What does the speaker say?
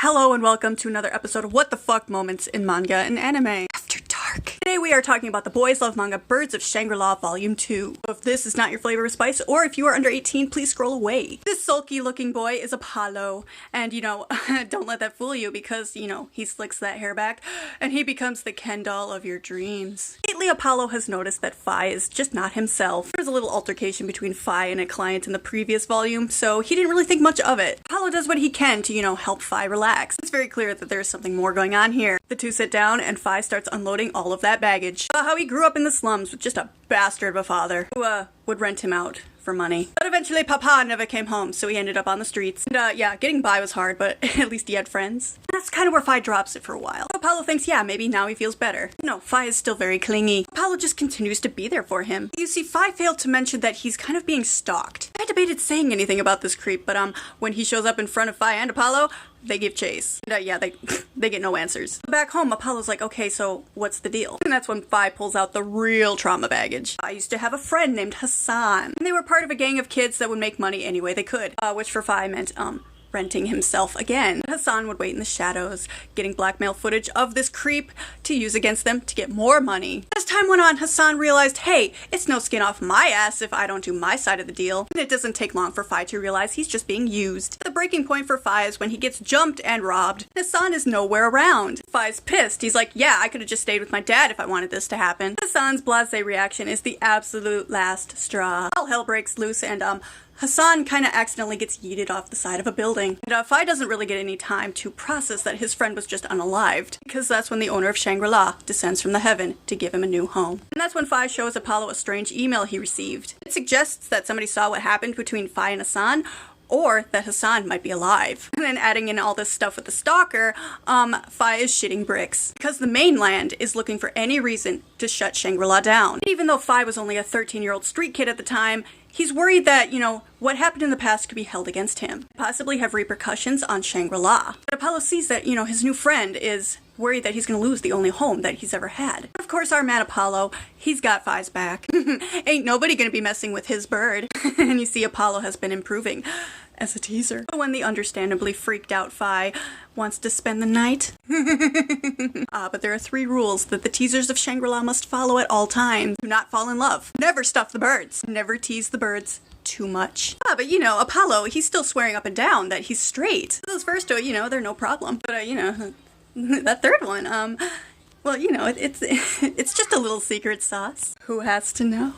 Hello and welcome to another episode of What the Fuck Moments in Manga and Anime After Dark. Today we are talking about the Boys Love Manga Birds of Shangri-La Volume 2. If this is not your flavor of spice, or if you are under 18, please scroll away. This sulky looking boy is Apollo, and don't let that fool you because, he slicks that hair back, and he becomes the Ken doll of your dreams. Lately, Apollo has noticed that Fi is just not himself. There was a little altercation between Fi and a client in the previous volume, so he didn't really think much of it. Apollo does what he can to, help Fi relax. It's very clear that there's something more going on here. The two sit down, and Fi starts unloading all of that baggage. About how he grew up in the slums with just a bastard of a father who, would rent him out for money. But eventually Papa never came home, so he ended up on the streets. And, getting by was hard, but at least he had friends. And that's kind of where Fi drops it for a while. Apollo thinks, maybe now he feels better. No, Fi is still very clingy. Apollo just continues to be there for him. You see, Fi failed to mention that he's kind of being stalked. I debated saying anything about this creep, but, when he shows up in front of Fi and Apollo, they give chase. And, they get no answers. Back home, Apollo's like, okay, so what's the deal? And that's when Fi pulls out the real trauma baggage. I used to have a friend named Hassan. And they were part of a gang of kids that would make money any way they could. Which for Fi meant, renting himself again. Hassan would wait in the shadows, getting blackmail footage of this creep to use against them to get more money. As time went on, Hassan realized, hey, it's no skin off my ass if I don't do my side of the deal. And it doesn't take long for Fi to realize he's just being used. The breaking point for Fi is when he gets jumped and robbed. Hassan is nowhere around. Fi's pissed. He's like, I could have just stayed with my dad if I wanted this to happen. Hassan's blasé reaction is the absolute last straw. All hell breaks loose and, Hassan kind of accidentally gets yeeted off the side of a building. And Fi doesn't really get any time to process that his friend was just unalived, because that's when the owner of Shangri-La descends from the heaven to give him a new home. And that's when Fi shows Apollo a strange email he received. It suggests that somebody saw what happened between Fi and Hassan, or that Hassan might be alive. And then adding in all this stuff with the stalker, Fi is shitting bricks. Because the mainland is looking for any reason to shut Shangri-La down. And even though Fi was only a 13-year-old street kid at the time, he's worried that, what happened in the past could be held against him. Possibly have repercussions on Shangri-La. But Apollo sees that, his new friend is worried that he's gonna lose the only home that he's ever had. Of course, our man Apollo, he's got Fi's back. Ain't nobody gonna be messing with his bird. And you see Apollo has been improving as a teaser. When the understandably freaked out Fi wants to spend the night. But there are 3 rules that the teasers of Shangri-La must follow at all times. Do not fall in love. Never stuff the birds. Never tease the birds too much. But Apollo, he's still swearing up and down that he's straight. Those first 2, they're no problem. But, that third one, it's just a little secret sauce. Who has to know?